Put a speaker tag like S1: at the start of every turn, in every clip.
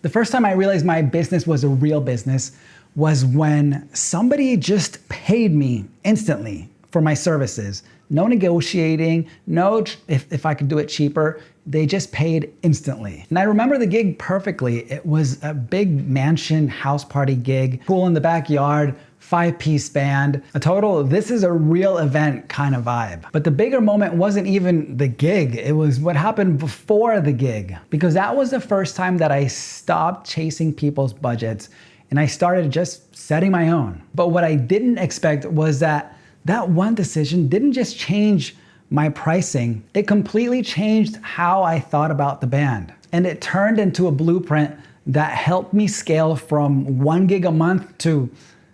S1: The first time I realized my business was a real business was when somebody just paid me instantly for my services. No negotiating, no if I could do it cheaper. They just paid instantly. And I remember the gig perfectly. It was a big mansion house party gig, pool in the backyard, 5-piece band, a total this is a real event kind of vibe. But the bigger moment wasn't even the gig, it was what happened before the gig. Because that was the first time that I stopped chasing people's budgets and I started just setting my own. But what I didn't expect was that one decision didn't just change my pricing, it completely changed how I thought about the band. And it turned into a blueprint that helped me scale from 1 gig a month to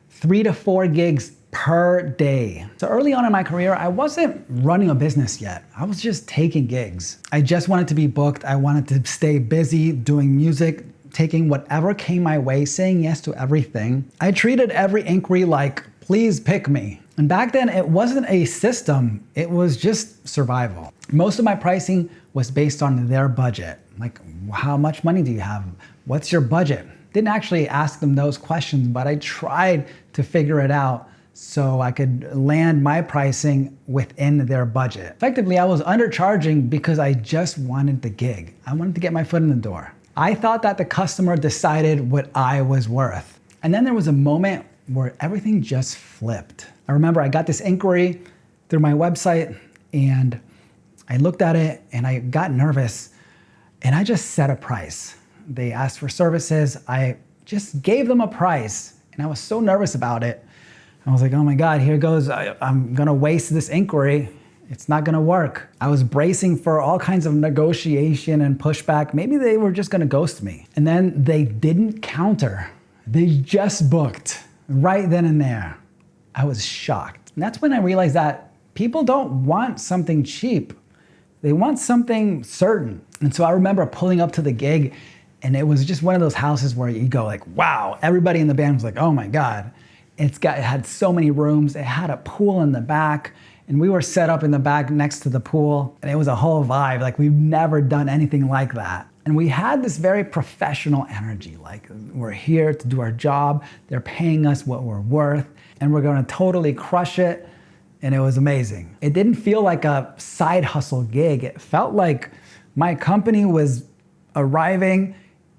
S1: 3 to 4 gigs per day. So early on in my career, I wasn't running a business yet. I was just taking gigs. I just wanted to be booked. I wanted to stay busy doing music, taking whatever came my way, saying yes to everything. I treated every inquiry like, please pick me. And back then, it wasn't a system, it was just survival. Most of my pricing was based on their budget. Like, how much money do you have? What's your budget? Didn't actually ask them those questions, but I tried to figure it out so I could land my pricing within their budget. Effectively, I was undercharging because I just wanted the gig. I wanted to get my foot in the door. I thought that the customer decided what I was worth. And then there was a moment where everything just flipped. I remember I got this inquiry through my website and I looked at it and I got nervous and I just set a price. They asked for services, I just gave them a price and I was so nervous about it. I was like, oh my God, here goes, I'm gonna waste this inquiry. It's not gonna work. I was bracing for all kinds of negotiation and pushback. Maybe they were just gonna ghost me. And then they didn't counter. They just booked right then and there. I was shocked. And that's when I realized that people don't want something cheap. They want something certain. And so I remember pulling up to the gig and it was just one of those houses where you go like, wow, everybody in the band was like, oh my God. It had so many rooms. It had a pool in the back and we were set up in the back next to the pool and it was a whole vibe. Like we've never done anything like that. And we had this very professional energy, like we're here to do our job, they're paying us what we're worth, and we're gonna totally crush it, and it was amazing. It didn't feel like a side hustle gig, it felt like my company was arriving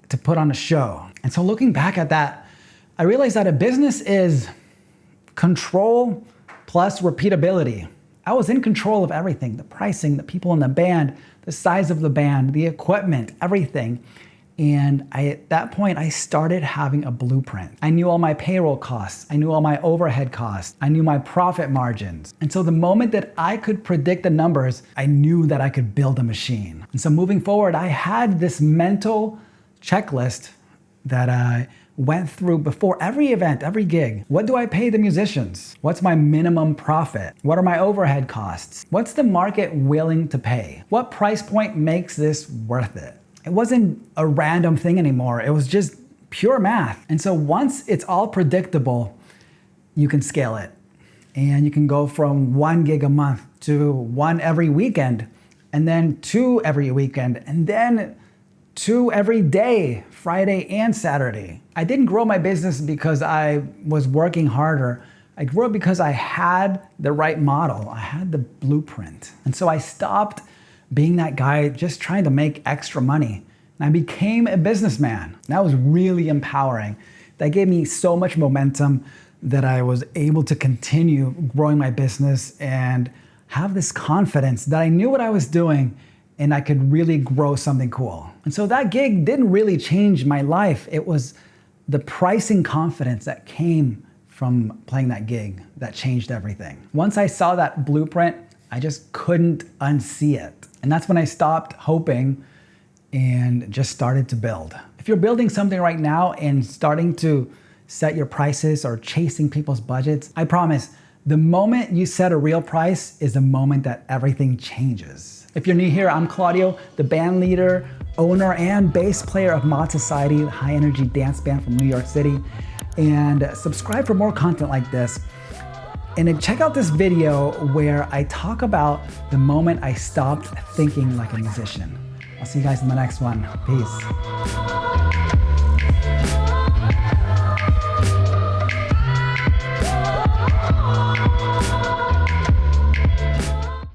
S1: to put on a show. And so looking back at that, I realized that a business is control plus repeatability. I was in control of everything, the pricing, the people in the band, the size of the band, the equipment, everything. And at that point, I started having a blueprint. I knew all my payroll costs. I knew all my overhead costs. I knew my profit margins. And so the moment that I could predict the numbers, I knew that I could build a machine. And so moving forward, I had this mental checklist that I went through before every event, every gig. What do I pay the musicians? What's my minimum profit? What are my overhead costs? What's the market willing to pay? What price point makes this worth it? It wasn't a random thing anymore. It was just pure math. And so once it's all predictable, you can scale it. And you can go from 1 gig a month to 1 every weekend, and then 2 every weekend, and then 2 every day, Friday and Saturday. I didn't grow my business because I was working harder. I grew it because I had the right model. I had the blueprint. And so I stopped being that guy just trying to make extra money. And I became a businessman. That was really empowering. That gave me so much momentum that I was able to continue growing my business and have this confidence that I knew what I was doing and I could really grow something cool. And so that gig didn't really change my life. It was the pricing confidence that came from playing that gig that changed everything. Once I saw that blueprint, I just couldn't unsee it. And that's when I stopped hoping and just started to build. If you're building something right now and starting to set your prices or chasing people's budgets, I promise, the moment you set a real price is the moment that everything changes. If you're new here, I'm Claudio, the band leader, owner, and bass player of Mod Society, the high energy dance band from New York City. And subscribe for more content like this. And then check out this video where I talk about the moment I stopped thinking like a musician. I'll see you guys in the next one. Peace.